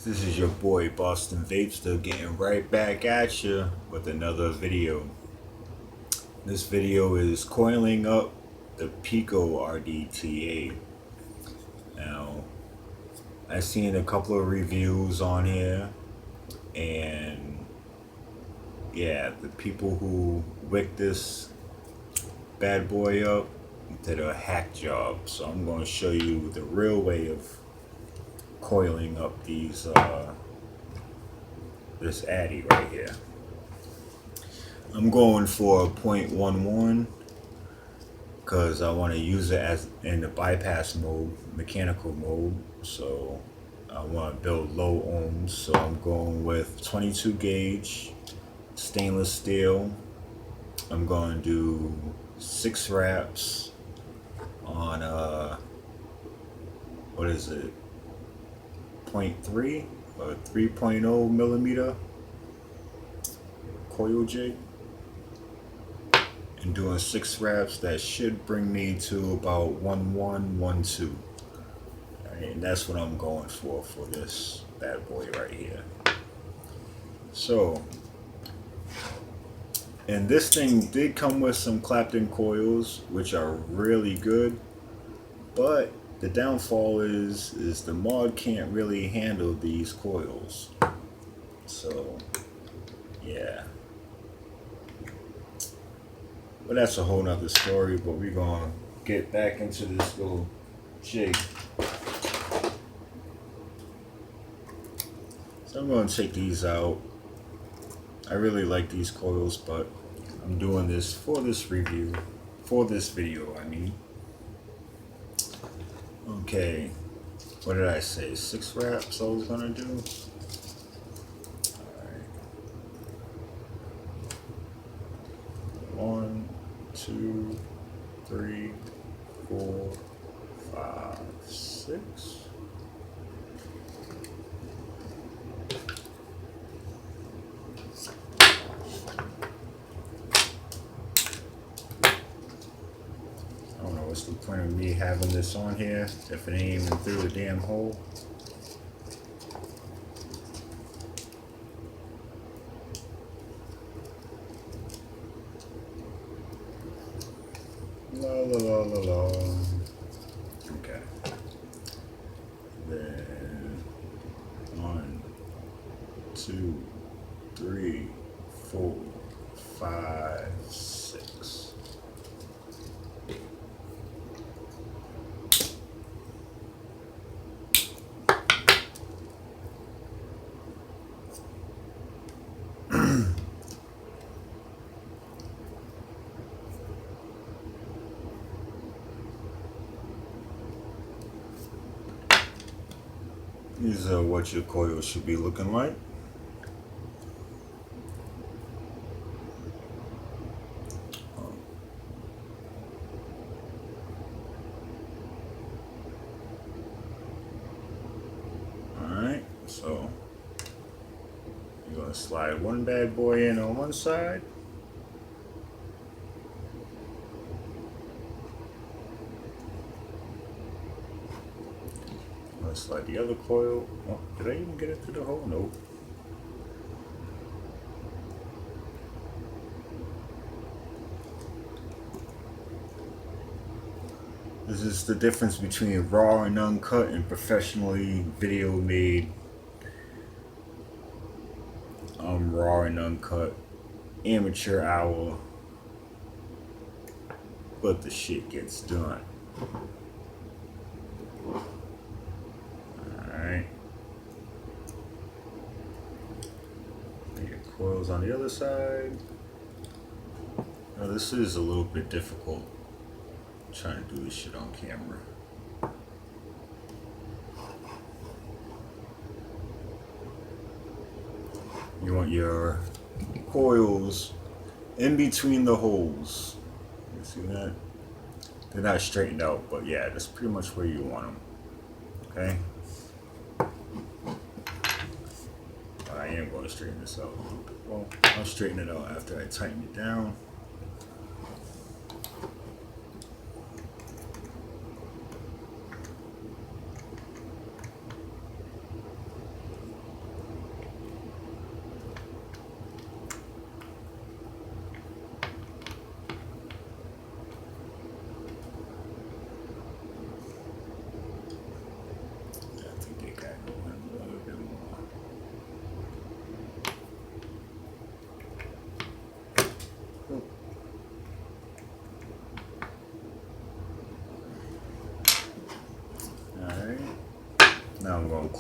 This is your boy Boston Vapester getting right back at you with another video. This video is coiling up the Pico rdta. Now, I've seen a couple of reviews on here, and yeah, the people who wick this bad boy up did a hack job. So I'm going to show you the real way of coiling up these this addy right here. I'm going for a 0.11 because I want to use it as in the bypass mode, mechanical mode. So I want to build low ohms. So I'm going with 22 gauge stainless steel. I'm going to do 6 wraps on what is it, 0.3 or 3.0 millimeter coil jig, and doing 6 wraps. That should bring me to about 1112. Alright, and that's what I'm going for this bad boy right here. So, and this thing did come with some Clapton coils, which are really good, but the downfall is the mod can't really handle these coils. So yeah, but that's a whole nother story. But we're gonna get back into this little jig. So I'm gonna take these out. I really like these coils, but I'm doing this for this review, for this video I mean. Okay, what did I say? 6 wraps I was gonna do? Alright. 1, 2, 3, 4, 5, 6. What's the point of me having this on here if it ain't even through the damn hole? La la la la la. Okay. Then 1, 2, 3, 4, 5, 6. These are what your coils should be looking like. Alright, so you're going to slide one bad boy in on one side. Slide the other coil. Oh, did I even get it through the hole? Nope. This is the difference between raw and uncut and professionally video made. Raw and uncut, amateur hour, but the shit gets done. Coils on the other side. Now this is a little bit difficult trying to do this shit on camera. You want your coils in between the holes. You see that? They're not straightened out, but yeah, that's pretty much where you want them. Okay? I am going to straighten this out a little bit. Well, I'll straighten it out after I tighten it down.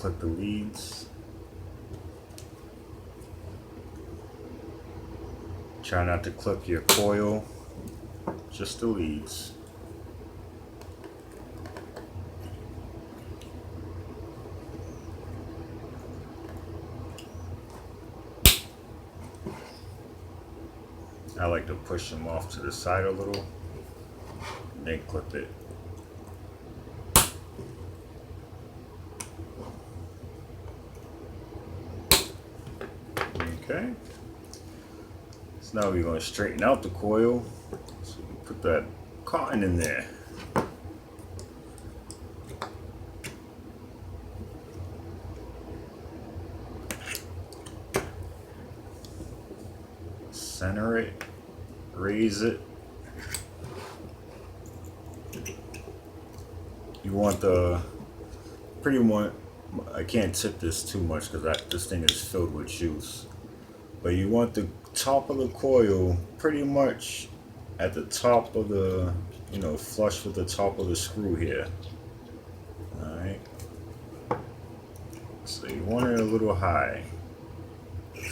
clip the leads. Try not to clip your coil, just the leads. I like to push them off to the side a little, and then clip it. Okay. So now we're going to straighten out the coil. So we put that cotton in there. Center it. Raise it. You want the pretty much, I can't tip this too much because this thing is filled with juice, but you want the top of the coil pretty much at the top of the, you know, flush with the top of the screw here. Alright, so you want it a little high.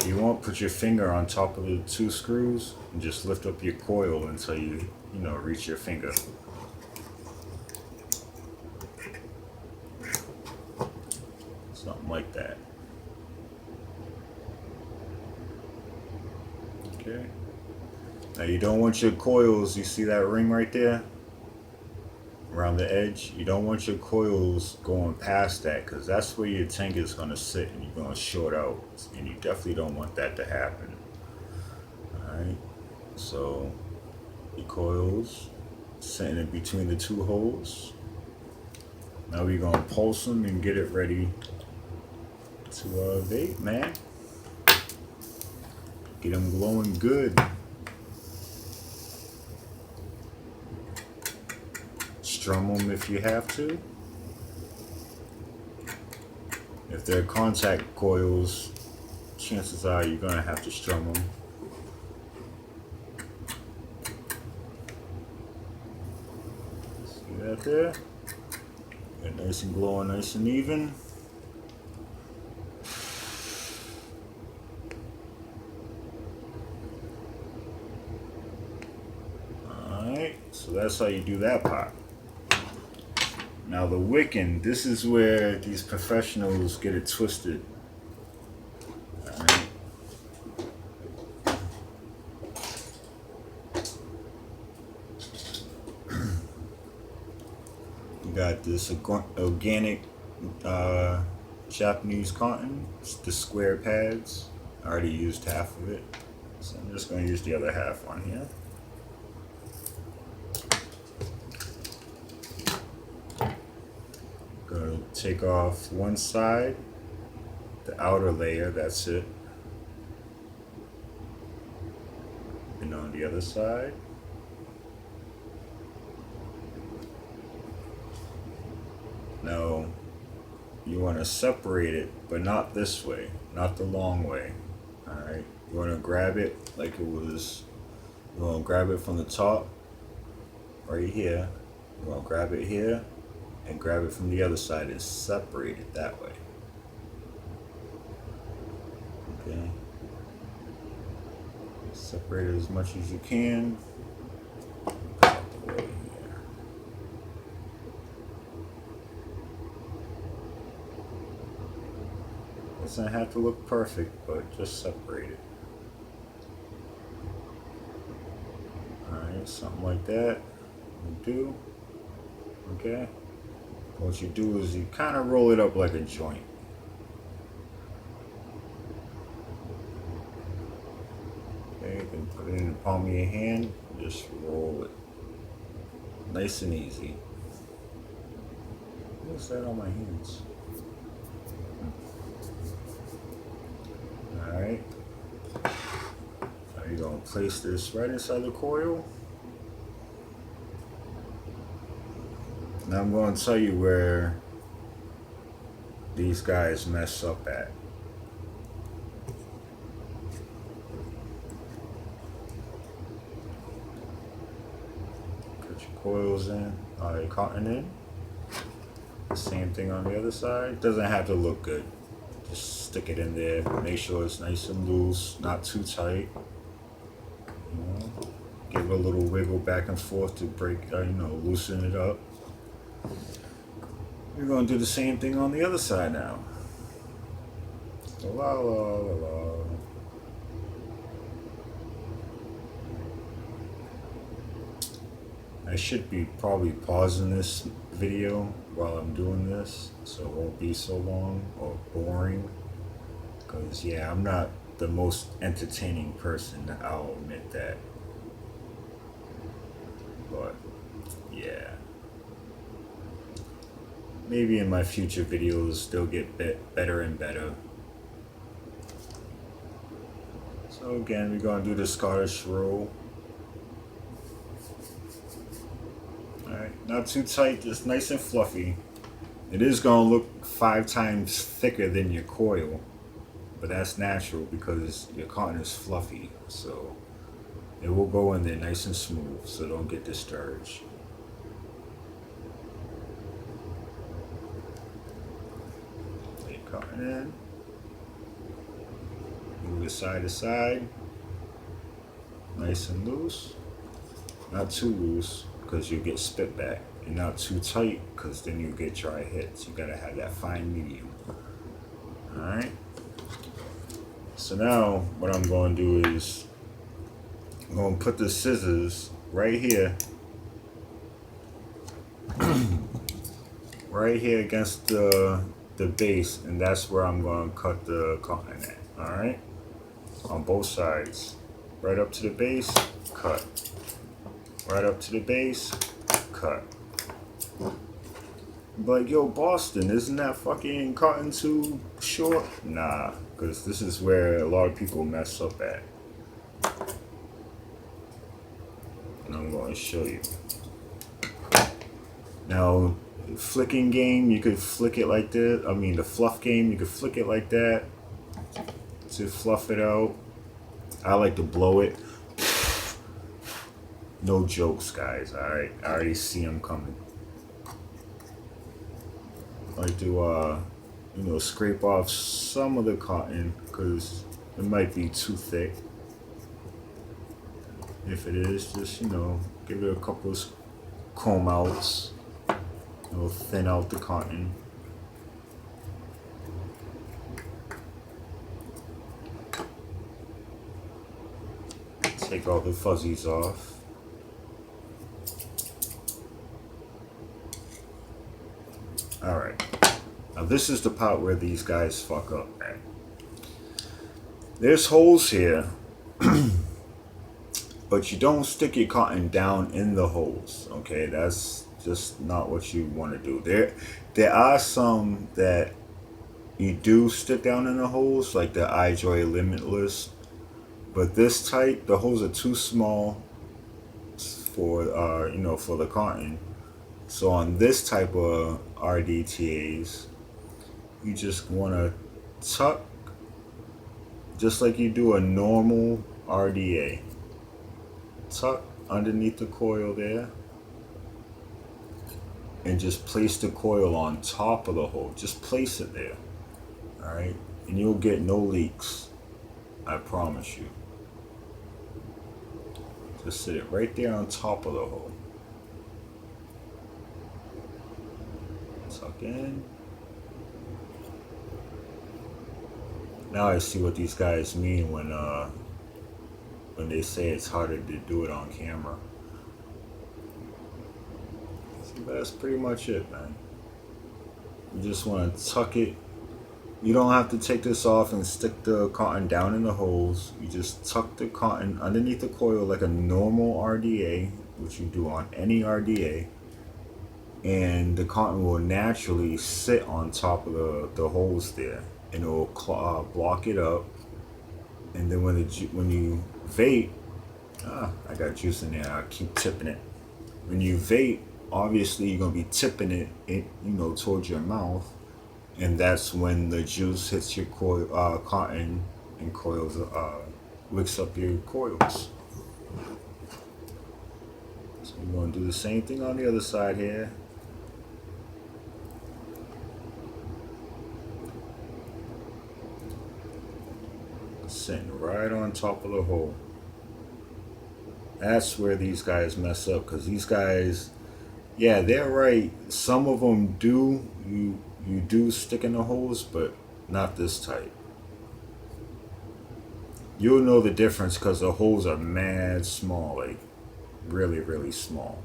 You won't put your finger on top of the two screws and just lift up your coil until you know, reach your finger. Something like that. Okay. Now you don't want your coils, you see that ring right there? Around the edge? You don't want your coils going past that because that's where your tank is going to sit and you're going to short out. And you definitely don't want that to happen. Alright. So the coils sitting in between the two holes. Now we're going to pulse them and get it ready to vape, man. Get them glowing good. Strum them if you have to. If they're contact coils, chances are you're going to have to strum them. See that there? Get nice and glowing, nice and even. Alright, so that's how you do that part. Now the wicking, this is where these professionals get it twisted. Alright. You got this organic Japanese cotton. It's the square pads. I already used half of it, so I'm just going to use the other half on here. Gonna take off one side, the outer layer, that's it. And on the other side. Now, you want to separate it, but not this way, not the long way. Alright, you want to grab it like it was, you want to grab it from the top, right here. You want to grab it here, and grab it from the other side and separate it that way. Okay. Separate it as much as you can. Put it out the way here. Doesn't have to look perfect, but just separate it. Alright, something like that. You do. Okay. What you do is you kind of roll it up like a joint. Okay, you can put it in the palm of your hand, just roll it. Nice and easy. What's that on my hands? Alright. Now you're going to place this right inside the coil. Now I'm going to tell you where these guys mess up at. Put your coils in, cotton in. Same thing on the other side. Doesn't have to look good. Just stick it in there. Make sure it's nice and loose, not too tight. You know, give it a little wiggle back and forth to break, loosen it up. We're going to do the same thing on the other side now. La la la la. I should be probably pausing this video while I'm doing this, so it won't be so long or boring. Because, yeah, I'm not the most entertaining person, I'll admit that. But, yeah. Maybe in my future videos they'll get better and better. So again, we're going to do the Scottish roll. Alright, not too tight, just nice and fluffy. It is going to look 5 times thicker than your coil, but that's natural because your cotton is fluffy, so it will go in there nice and smooth, so don't get discouraged. Take cotton in, move it side to side, nice and loose, not too loose because you get spit back, and not too tight because then you get dry hits. You gotta have that fine medium. Alright, so now what I'm going to do is I'm going to put the scissors right here right here against the base, and that's where I'm going to cut the cotton at. Alright, on both sides, right up to the base, cut, right up to the base, cut. But yo, Boston, isn't that fucking cotton too short? Nah, because this is where a lot of people mess up at. And I'm going to show you. Now, flicking game, you could flick it like this. I mean, the fluff game, you could flick it like that to fluff it out. I like to blow it. No jokes, guys. Alright, I already see them coming. I like to, scrape off some of the cotton because it might be too thick. If it is, just, give it a couple of comb outs. It'll thin out the cotton. Take all the fuzzies off. Alright, now this is the part where these guys fuck up, man. There's holes here, but you don't stick your cotton down in the holes, okay? That's just not what you want to do. There are some that you do stick down in the holes, like the iJoy Limitless, but this type, the holes are too small for, for the cotton. So on this type of rdtas, you just want to tuck just like you do a normal RDA. Tuck underneath the coil there and just place the coil on top of the hole. Just place it there. Alright? And you'll get no leaks. I promise you. Just sit it right there on top of the hole. Tuck in. Now I see what these guys mean when they say it's harder to do it on camera. So that's pretty much it, man. You just want to tuck it. You don't have to take this off and stick the cotton down in the holes. You just tuck the cotton underneath the coil like a normal RDA, which you do on any RDA. And the cotton will naturally sit on top of the holes there, and it will block it up. And then when you vape, I got juice in there. I keep tipping it. When you vape, obviously you're gonna be tipping it, towards your mouth, and that's when the juice hits your cotton and coils, wicks up your coils. So we're gonna do the same thing on the other side here. Sitting right on top of the hole. That's where these guys mess up, because these guys, yeah, they're right. Some of them do, you do stick in the holes, but not this type. You'll know the difference because the holes are mad small, like really, really small.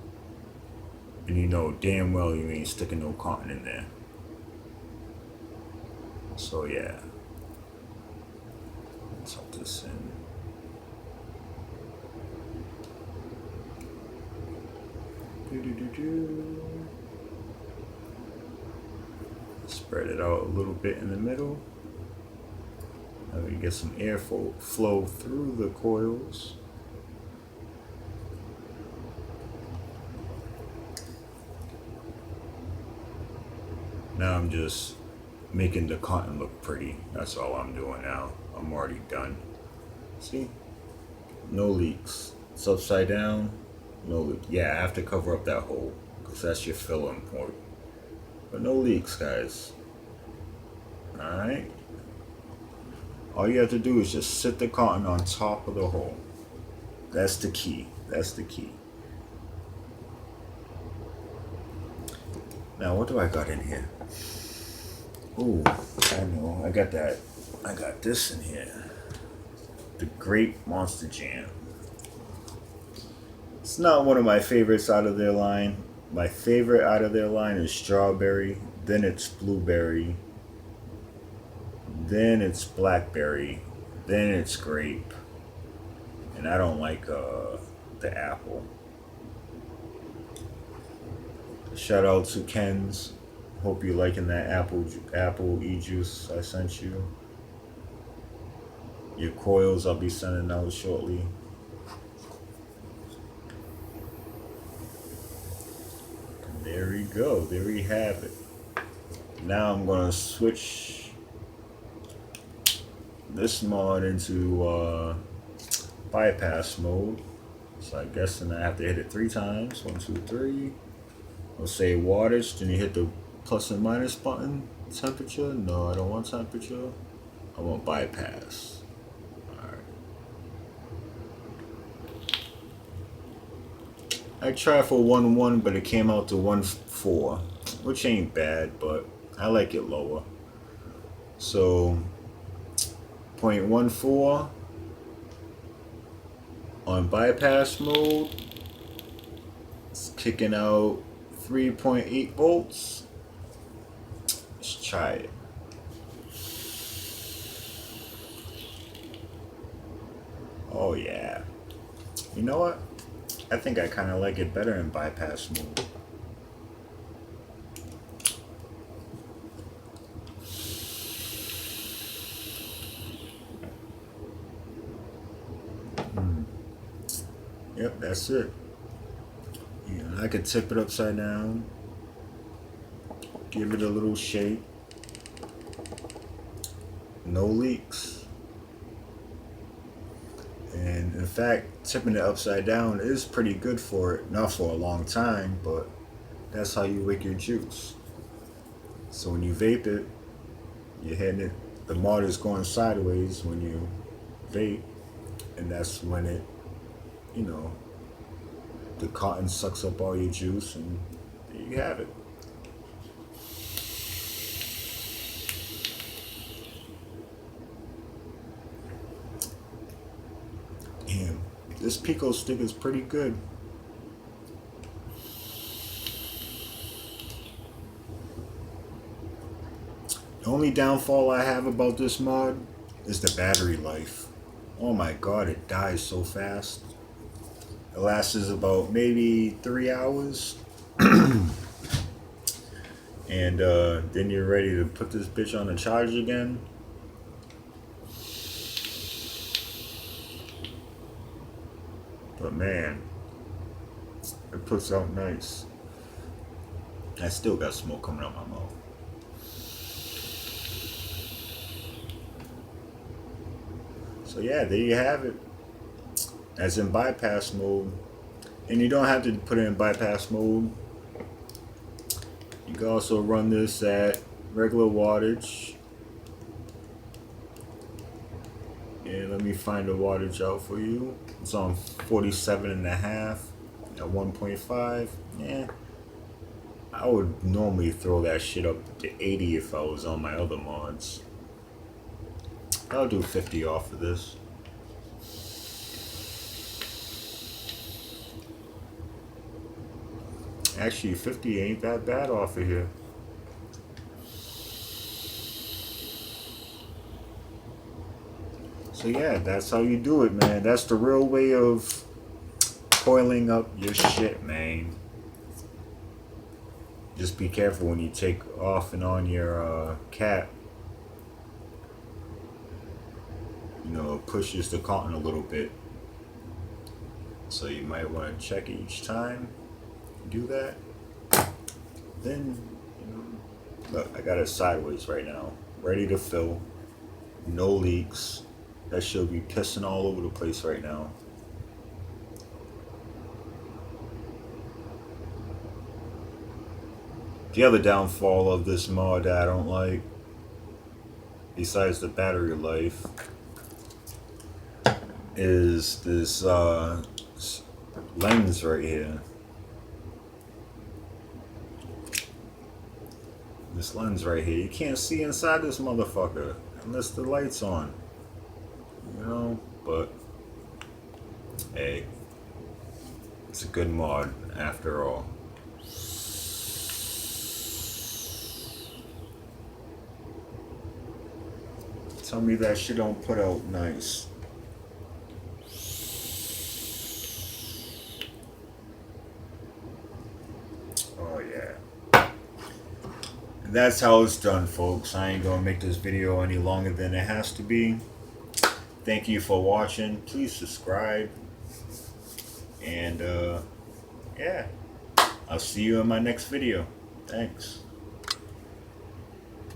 And you know damn well you ain't sticking no cotton in there. So yeah. Let's tuck this in. Spread it out a little bit in the middle. Now we get some air flow through the coils. Now I'm just making the cotton look pretty. That's all I'm doing now. I'm already done. See? No leaks. It's upside down. No leak. Yeah, I have to cover up that hole because that's your filling point. But no leaks, guys. Alright. All you have to do is just sit the cotton on top of the hole. That's the key. That's the key. Now, what do I got in here? Ooh, I know. I got that. I got this in here. The Grape Monster Jam. It's not one of my favorites out of their line. My favorite out of their line is strawberry. Then it's blueberry. Then it's blackberry. Then it's grape. And I don't like the apple. Shout out to Ken's. Hope you're liking that apple e-juice I sent you. Your coils I'll be sending out shortly. And there we go. There we have it. Now I'm going to switch this mod into bypass mode. So I guess then I have to hit it 3 times. 1, 2, 3. We'll say wattage. Then you hit the plus and minus button. Temperature. No, I don't want temperature. I want bypass. Alright. I tried for 1.1, but it came out to 1.4, which ain't bad, but I like it lower. So 0.14 on bypass mode. It's kicking out 3.8 volts. Let's try it. Oh yeah. You know what? I think I kind of like it better in bypass mode. Yep, that's it. Yeah, I could tip it upside down. Give it a little shake. No leaks. And in fact, tipping it upside down is pretty good for it. Not for a long time, but that's how you wick your juice. So when you vape it, you're hitting it. The mod is going sideways when you vape, and that's when it, you know, the cotton sucks up all your juice, and there you have it. Damn, this Pico stick is pretty good. The only downfall I have about this mod is the battery life. Oh my god, it dies so fast. It lasts about maybe 3 hours. And then you're ready to put this bitch on the charge again. But man, it puts out nice. I still got smoke coming out my mouth. So yeah, there you have it. That's in bypass mode. And you don't have to put it in bypass mode. You can also run this at regular wattage. And let me find the wattage out for you. It's on 47.5 at 1.5. Yeah, I would normally throw that shit up to 80 if I was on my other mods. I'll do 50 off of this. Actually, 50 ain't that bad off of here. So yeah, that's how you do it, man. That's the real way of coiling up your shit, man. Just be careful when you take off and on your cap. You know, it pushes the cotton a little bit. So you might want to check it each time. Do that. Then, look, I got it sideways right now. Ready to fill. No leaks. That should be pissing all over the place right now. The other downfall of this mod that I don't like, besides the battery life, is this lens right here. This lens right here. You can't see inside this motherfucker unless the light's on. You know, but hey, it's a good mod after all. Tell me that shit don't put out nice. Oh yeah. And that's how it's done, folks. I ain't gonna make this video any longer than it has to be. Thank you for watching. Please subscribe. And yeah, I'll see you in my next video. Thanks.